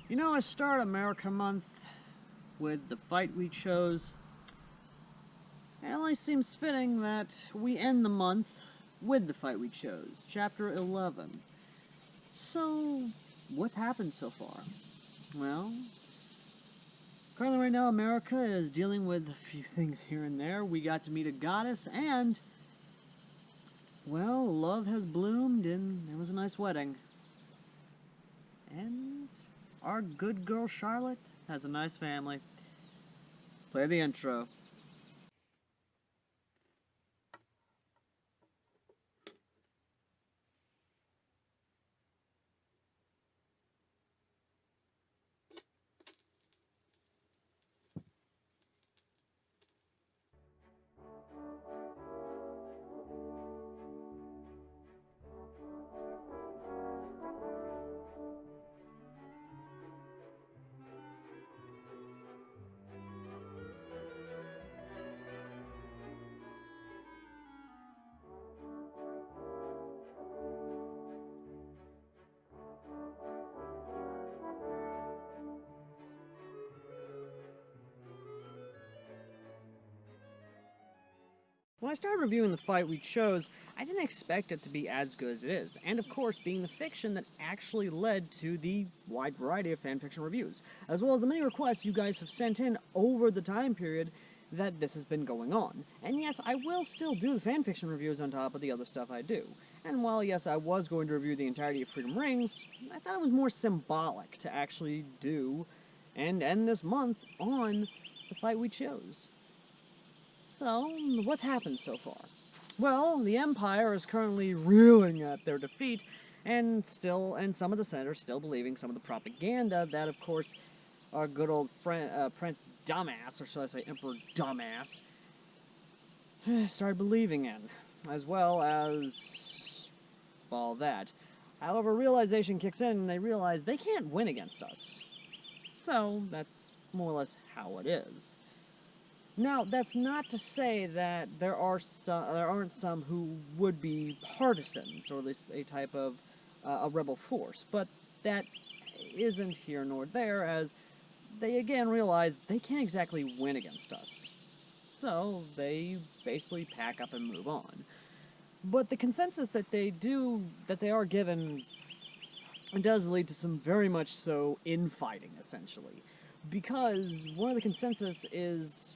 You know, I start America Month with the fight we chose. It only seems fitting that we end the month with the fight we chose, Chapter 11. So, what's happened so far? Well, currently right now America is dealing with a few things here and there. We got to meet a goddess and, well, love has bloomed and there was a nice wedding. And our good girl Charlotte has a nice family. Play the intro. When I started reviewing the fight we chose, I didn't expect it to be as good as it is, and of course being the fiction that actually led to the wide variety of fanfiction reviews, as well as the many requests you guys have sent in over the time period that this has been going on. And yes, I will still do the fanfiction reviews on top of the other stuff I do. And while yes, I was going to review the entirety of Freedom Rings, I thought it was more symbolic to actually do and end this month on the fight we chose. So, what's happened so far? Well, the Empire is currently reeling at their defeat, and some of the senators still believing some of the propaganda that, of course, our good old Prince Dumbass, or should I say Emperor Dumbass, started believing in, as well as all that. However, realization kicks in, and they realize they can't win against us. So, that's more or less how it is. Now, that's not to say that there aren't some who would be partisans, or at least a type of a rebel force, but that isn't here nor there, as they again realize they can't exactly win against us. So, they basically pack up and move on. But the consensus that they are given does lead to some very much so infighting, essentially. Because one of the consensus is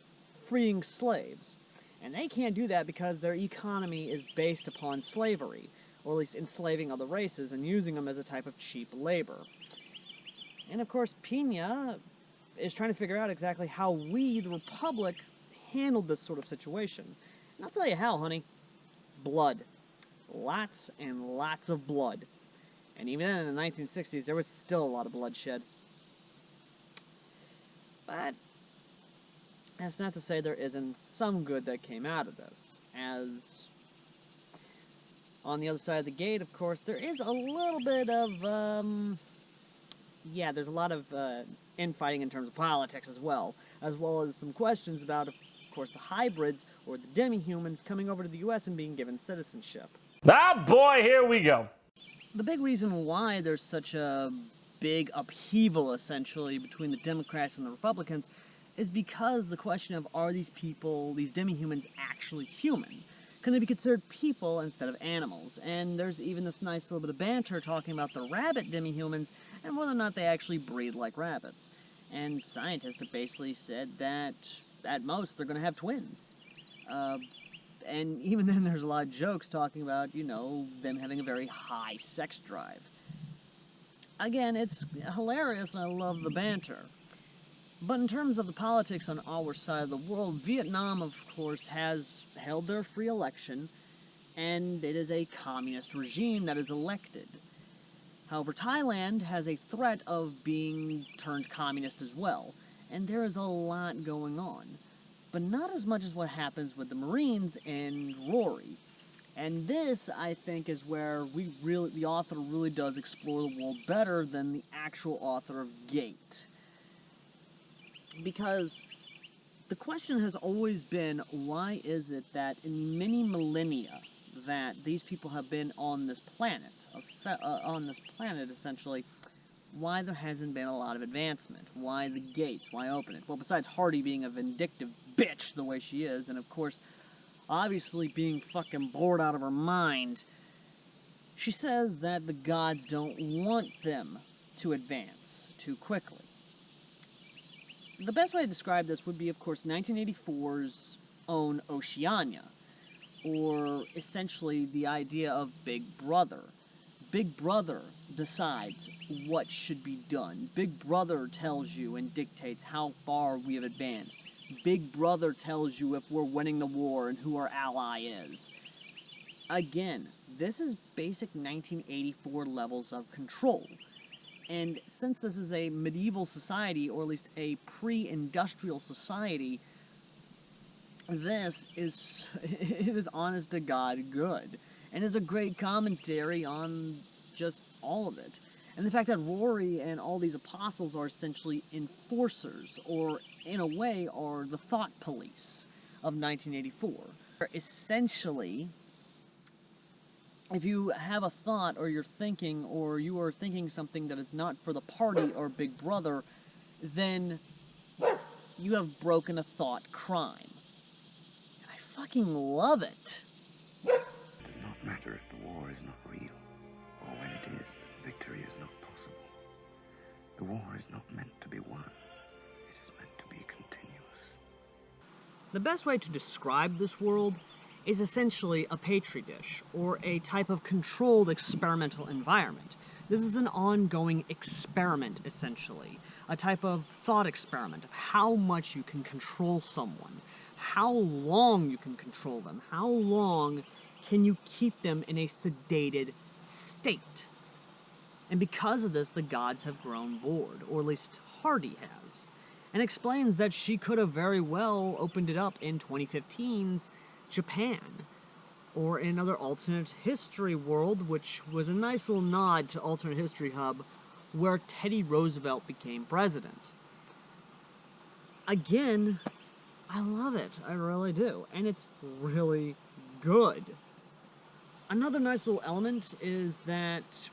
freeing slaves. And they can't do that because their economy is based upon slavery, or at least enslaving other races and using them as a type of cheap labor. And of course, Pina is trying to figure out exactly how we, the Republic, handled this sort of situation. And I'll tell you how, honey. Blood. Lots and lots of blood. And even then, in the 1960s, there was still a lot of bloodshed. But that's not to say there isn't some good that came out of this, as on the other side of the gate, of course, there is a little bit of, there's a lot of infighting in terms of politics as well as some questions about, of course, the hybrids, or the demi-humans, coming over to the U.S. and being given citizenship. Ah, boy, here we go. The big reason why there's such a big upheaval, essentially, between the Democrats and the Republicans is because the question of, are these people, these demi-humans, actually human? Can they be considered people instead of animals? And there's even this nice little bit of banter talking about the rabbit demi-humans and whether or not they actually breed like rabbits. And scientists have basically said that, at most, they're going to have twins. And even then there's a lot of jokes talking about, them having a very high sex drive. Again, it's hilarious and I love the banter. But in terms of the politics on our side of the world, Vietnam, of course, has held their free election, and it is a communist regime that is elected. However, Thailand has a threat of being turned communist as well, and there is a lot going on. But not as much as what happens with the Marines and Rory. And this, I think, is where the author really does explore the world better than the actual author of Gate. Because the question has always been, why is it that in many millennia that these people have been on this planet, essentially, why there hasn't been a lot of advancement. Why the gates? Why open it? Well, besides Hardy being a vindictive bitch the way she is, and of course, obviously being fucking bored out of her mind, she says that the gods don't want them to advance too quickly. The best way to describe this would be, of course, 1984's own Oceania, or essentially the idea of Big Brother. Big Brother decides what should be done. Big Brother tells you and dictates how far we have advanced. Big Brother tells you if we're winning the war and who our ally is. Again, this is basic 1984 levels of control. And since this is a medieval society, or at least a pre-industrial society, this is, it is honest to God good. And is a great commentary on just all of it. And the fact that Rory and all these apostles are essentially enforcers, or in a way are the thought police of 1984. Essentially, if you have a thought, or you're thinking, or you are thinking something that is not for the party or Big Brother, then you have broken a thought crime. And I fucking love it. It does not matter if the war is not real, or when it is, that victory is not possible. The war is not meant to be won. It is meant to be continuous. The best way to describe this world is essentially a petri dish, or a type of controlled experimental environment. This is an ongoing experiment, essentially. A type of thought experiment of how much you can control someone, how long you can control them, how long can you keep them in a sedated state. And because of this, the gods have grown bored, or at least Hardy has, and explains that she could have very well opened it up in 2015's Japan, or in another alternate history world, which was a nice little nod to Alternate History Hub, where Teddy Roosevelt became president. Again, I love it. I really do. And it's really good. Another nice little element is that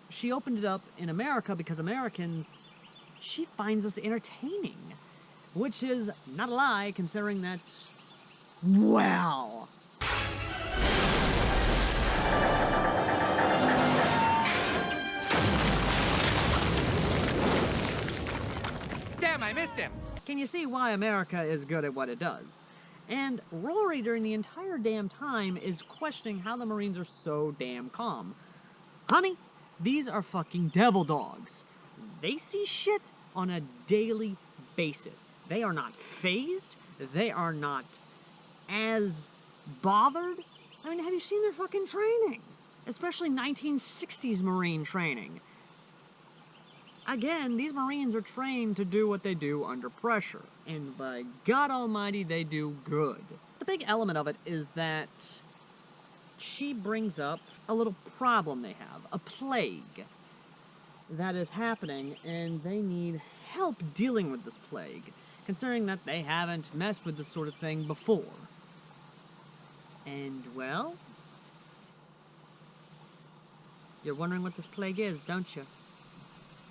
she opened it up in America because Americans, she finds us entertaining. Which is not a lie, considering that, well, Damn, I missed him! can you see why America is good at what it does? And Rory, during the entire damn time, is questioning how the Marines are so damn calm. Honey, these are fucking devil dogs. They see shit on a daily basis. They are not fazed. They are not as bothered. I mean, have you seen their fucking training? Especially 1960s Marine training. Again, these Marines are trained to do what they do under pressure, and by God Almighty, they do good. The big element of it is that she brings up a little problem they have, a plague that is happening, and they need help dealing with this plague, considering that they haven't messed with this sort of thing before. And, well, you're wondering what this plague is, don't you?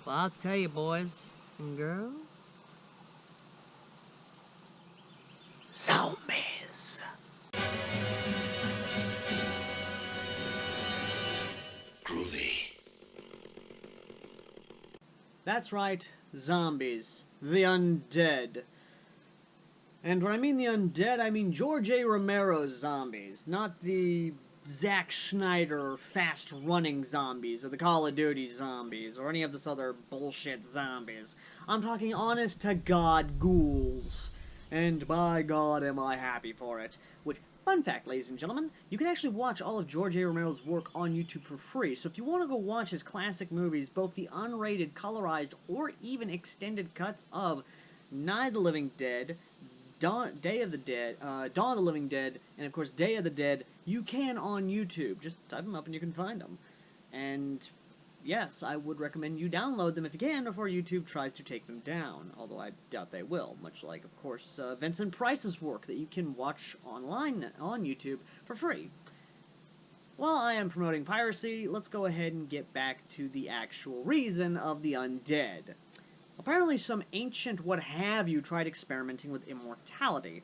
Well, I'll tell you, boys and girls. Zombies. Groovy. That's right, zombies. The undead. And when I mean the undead, I mean George A. Romero's zombies, not the Zack Snyder fast-running zombies, or the Call of Duty zombies, or any of this other bullshit zombies. I'm talking honest-to-God ghouls. And by God am I happy for it. Which, fun fact, ladies and gentlemen, you can actually watch all of George A. Romero's work on YouTube for free, so if you want to go watch his classic movies, both the unrated, colorized, or even extended cuts of Night of the Living Dead, Dawn of the Living Dead, and of course Day of the Dead, you can on YouTube. Just type them up and you can find them. And yes, I would recommend you download them if you can before YouTube tries to take them down, although I doubt they will, much like, of course, Vincent Price's work that you can watch online on YouTube for free. While I am promoting piracy, let's go ahead and get back to the actual reason of the undead. Apparently some ancient what-have-you tried experimenting with immortality.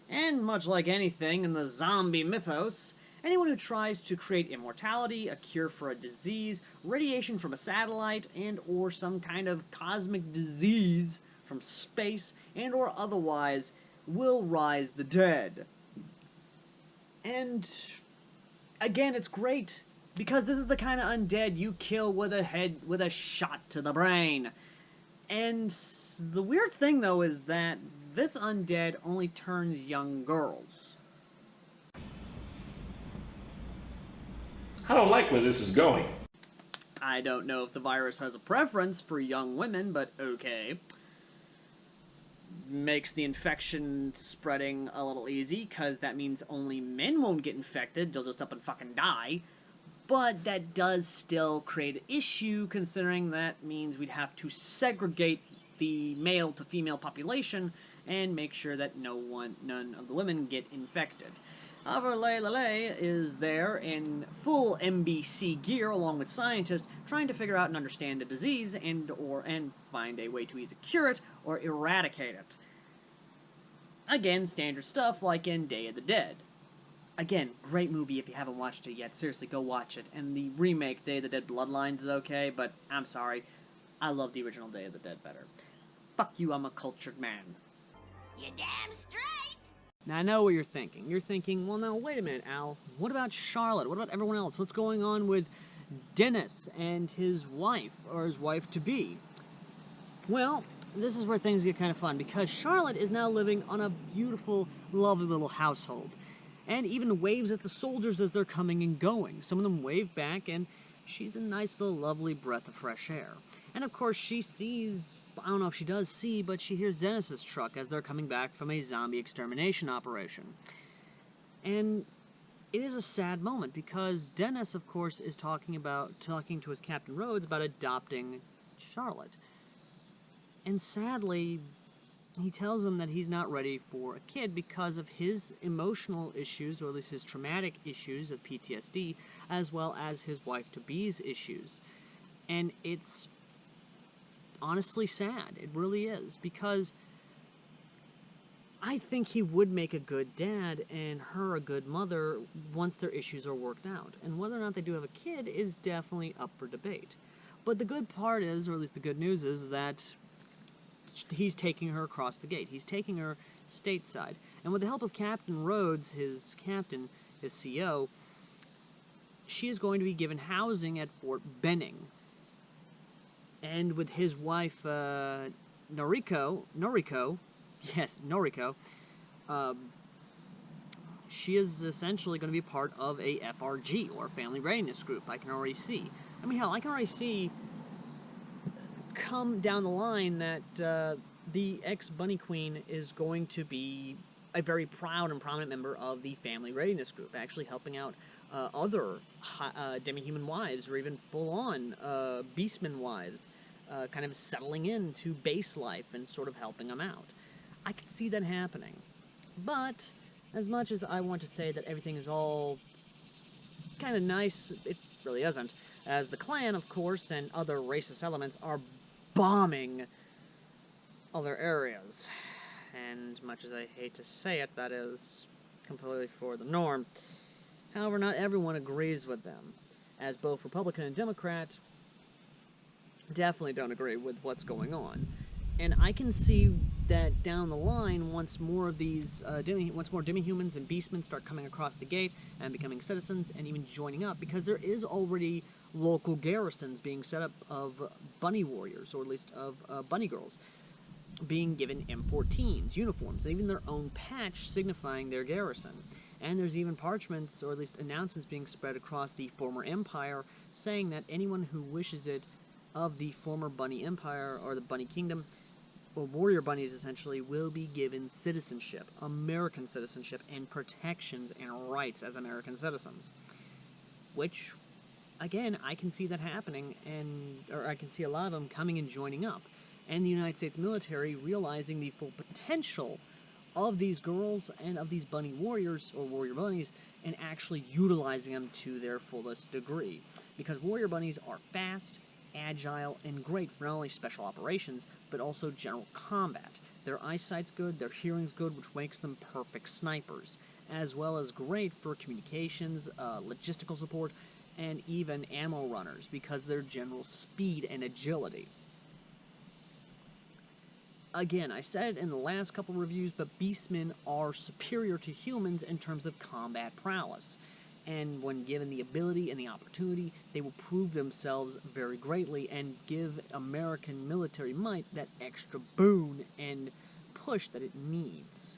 And much like anything in the zombie mythos, anyone who tries to create immortality, a cure for a disease, radiation from a satellite, and or some kind of cosmic disease from space and or otherwise will rise the dead. And again, it's great because this is the kind of undead you kill with a shot to the brain. And the weird thing though is that this undead only turns young girls. I don't like where this is going. I don't know if the virus has a preference for young women, but okay. Makes the infection spreading a little easy, because that means only men won't get infected, they'll just up and fucking die. But that does still create an issue, considering that means we'd have to segregate the male to female population and make sure that none of the women get infected. However, Layla is there in full MBC gear along with scientists trying to figure out and understand the disease and find a way to either cure it or eradicate it. Again, standard stuff like in Day of the Dead. Again, great movie if you haven't watched it yet. Seriously, go watch it. And the remake, Day of the Dead Bloodlines, is okay, but I'm sorry. I love the original Day of the Dead better. Fuck you, I'm a cultured man. You damn straight! Now, I know what you're thinking. You're thinking, well, now, wait a minute, Al. What about Charlotte? What about everyone else? What's going on with Dennis and his wife, or his wife-to-be? Well, this is where things get kind of fun, because Charlotte is now living on a beautiful, lovely little household, and even waves at the soldiers as they're coming and going. Some of them wave back, and she's a nice little lovely breath of fresh air. And of course she sees, I don't know if she does see, but she hears Dennis's truck as they're coming back from a zombie extermination operation. And it is a sad moment, because Dennis, of course, is talking to his Captain Rhodes about adopting Charlotte. And sadly, he tells him that he's not ready for a kid because of his emotional issues, or at least his traumatic issues of PTSD, as well as his wife-to-be's issues. And it's honestly sad. It really is, because I think he would make a good dad and her a good mother once their issues are worked out. And whether or not they do have a kid is definitely up for debate. But the good part is, or at least the good news is, that he's taking her across the gate. He's taking her stateside. And with the help of Captain Rhodes, his captain, his CO, she is going to be given housing at Fort Benning. And with his wife, Noriko, she is essentially going to be part of a FRG, or Family Readiness Group. I can already see. I mean, hell, I can already see come down the line that the ex-Bunny Queen is going to be a very proud and prominent member of the Family Readiness Group, actually helping out other demi-human wives, or even full-on beastman wives, kind of settling into base life and sort of helping them out. I could see that happening. But as much as I want to say that everything is all kind of nice, it really isn't, as the Klan, of course, and other racist elements are bombing other areas. And much as I hate to say it, that is completely for the norm. However, not everyone agrees with them, as both Republican and Democrat definitely don't agree with what's going on. And I can see that down the line, once more of these, once more demi-humans and beastmen start coming across the gate and becoming citizens and even joining up, because there is already local garrisons being set up of bunny warriors, or at least of bunny girls, being given M14s, uniforms, and even their own patch signifying their garrison. And there's even parchments, or at least announcements, being spread across the former empire, saying that anyone who wishes it of the former bunny empire, or the bunny kingdom, or warrior bunnies essentially, will be given citizenship, American citizenship, and protections and rights as American citizens. Which, again, I can see that happening, or I can see a lot of them coming and joining up. And the United States military realizing the full potential of these girls and of these bunny warriors, or warrior bunnies, and actually utilizing them to their fullest degree. Because warrior bunnies are fast, agile, and great for not only special operations, but also general combat. Their eyesight's good, their hearing's good, which makes them perfect snipers, as well as great for communications, logistical support, and even ammo runners, because of their general speed and agility. Again, I said it in the last couple reviews, but beastmen are superior to humans in terms of combat prowess. And when given the ability and the opportunity, they will prove themselves very greatly and give American military might that extra boon and push that it needs.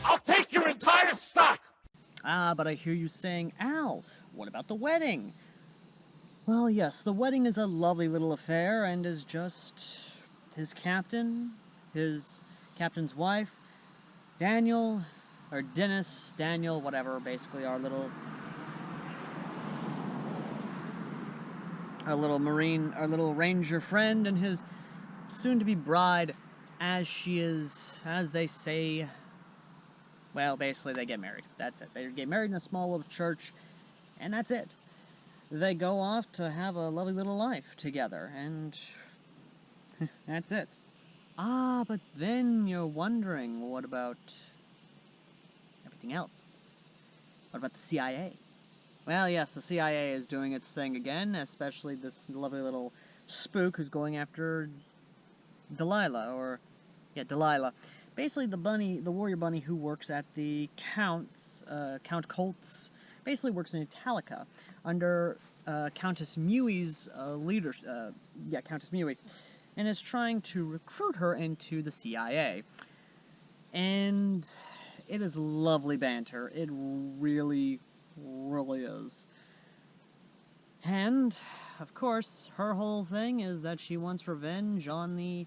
I'll take your entire stock! Ah, but I hear you saying, Al, what about the wedding? Well, yes, the wedding is a lovely little affair and is just his captain, his captain's wife, Daniel, or Dennis, Daniel, whatever, basically our little Marine, our little Ranger friend, and his soon-to-be bride, as she is, as they say, well, basically they get married. That's it. They get married in a small little church, and that's it. They go off to have a lovely little life together, and that's it. Ah, but then you're wondering, what about everything else? What about the CIA? Well, yes, the CIA is doing its thing again, especially this lovely little spook who's going after Delilah. Basically, the warrior bunny who works at the Count Colt's, basically works in Italica, under Countess Mewey's leadership, Countess Mewey, and is trying to recruit her into the CIA. And it is lovely banter. It really, really is. And, of course, her whole thing is that she wants revenge on the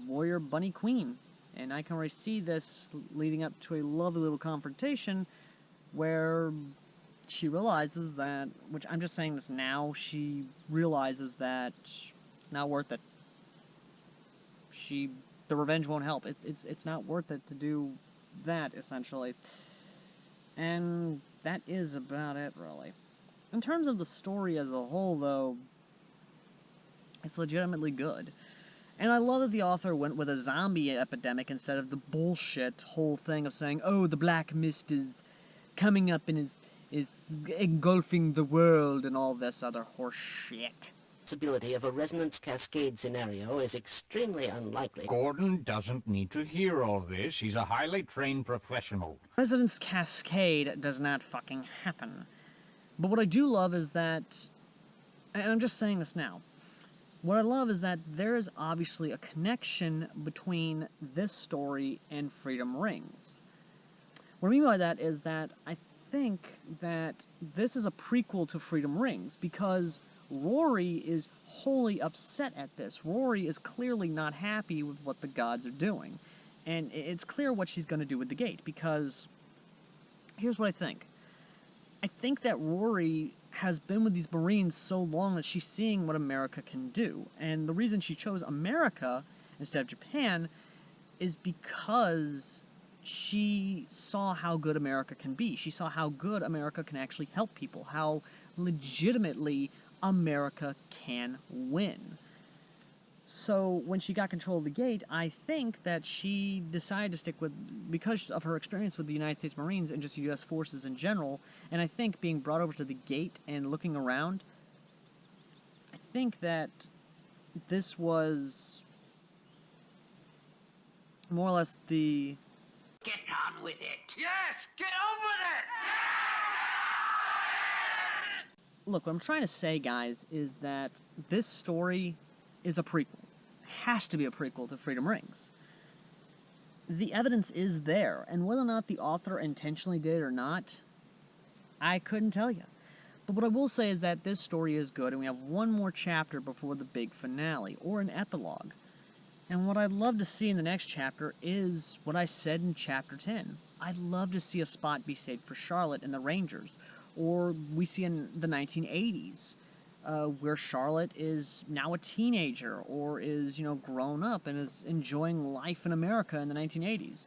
warrior bunny queen. And I can already see this leading up to a lovely little confrontation where she realizes that, which I'm just saying this now, she realizes that it's not worth it. The revenge won't help. It's not worth it to do that, essentially. And that is about it, really. In terms of the story as a whole, though, it's legitimately good. And I love that the author went with a zombie epidemic instead of the bullshit whole thing of saying, oh, the black mist is coming up and is engulfing the world and all this other horse shit. Possibility of a resonance cascade scenario is extremely unlikely. Gordon doesn't need to hear all this. He's a highly trained professional. Resonance cascade does not fucking happen. But what I do love is that, and I'm just saying this now, what I love is that there is obviously a connection between this story and Freedom Rings. What I mean by that is that I think that this is a prequel to Freedom Rings, because Rory is wholly upset at this. Rory is clearly not happy with what the gods are doing. And it's clear what she's going to do with the gate, because here's what I think. I think that Rory has been with these Marines so long that she's seeing what America can do. And the reason she chose America instead of Japan is because she saw how good America can be. She saw how good America can actually help people, how legitimately America can win. So when she got control of the gate, I think that she decided to stick with, because of her experience with the United States Marines and just U.S. forces in general, and I think being brought over to the gate and looking around, I think that this was more or less the... Get on with it. Yes, get on with it! Look, what I'm trying to say, guys, is that this story is a prequel. Has to be a prequel to Freedom Rings. The evidence is there, and whether or not the author intentionally did or not, I couldn't tell you. But what I will say is that this story is good, and we have one more chapter before the big finale, or an epilogue. And what I'd love to see in the next chapter is what I said in Chapter 10. I'd love to see a spot be saved for Charlotte and the Rangers, or we see in the 1980s, where Charlotte is now a teenager, or is, grown up and is enjoying life in America in the 1980s.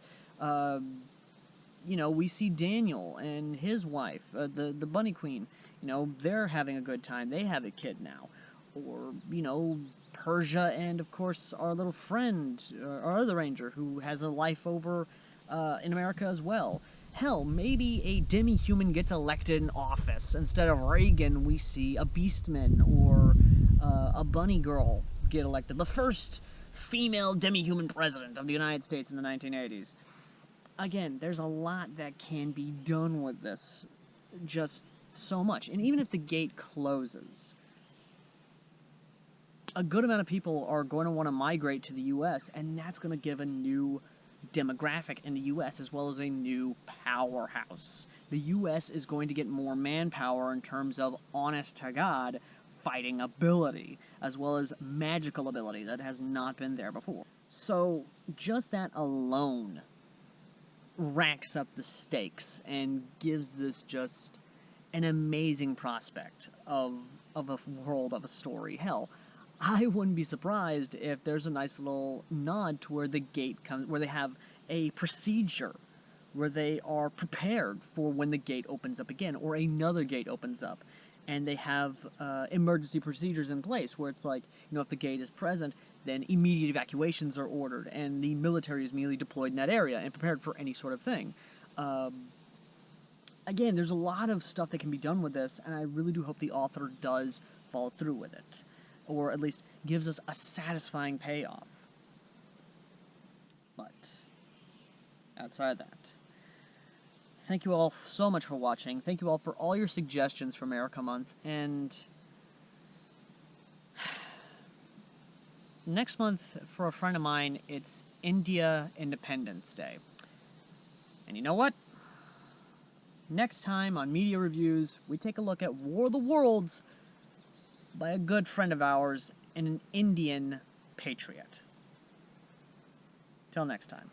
you know, we see Daniel and his wife, the Bunny Queen, you know, they're having a good time. They have a kid now. Or, you know, Persia and, of course, our little friend, our other ranger, who has a life over in America as well. Hell, maybe a demi-human gets elected in office. Instead of Reagan, we see a Beastman or a Bunny Girl get elected. The first female demi-human president of the United States in the 1980s. Again, there's a lot that can be done with this. Just so much. And even if the gate closes, a good amount of people are going to want to migrate to the U.S., and that's going to give a new demographic in the U.S. as well as a new powerhouse. The U.S. is going to get more manpower in terms of honest-to-God fighting ability, as well as magical ability that has not been there before. So, just that alone racks up the stakes and gives this just an amazing prospect of a world, of a story. Hell, I wouldn't be surprised if there's a nice little nod to where the gate comes, where they have a procedure, where they are prepared for when the gate opens up again, or another gate opens up, and they have emergency procedures in place, where it's like, you know, if the gate is present, then immediate evacuations are ordered, and the military is immediately deployed in that area and prepared for any sort of thing. Again, there's a lot of stuff that can be done with this, and I really do hope the author does follow through with it, or at least gives us a satisfying payoff. But outside of that, thank you all so much for watching. Thank you all for all your suggestions for America Month, and next month, for a friend of mine, it's India Independence Day. And you know what? Next time on Media Reviews, we take a look at War of the Worlds by a good friend of ours and an Indian patriot. Till next time.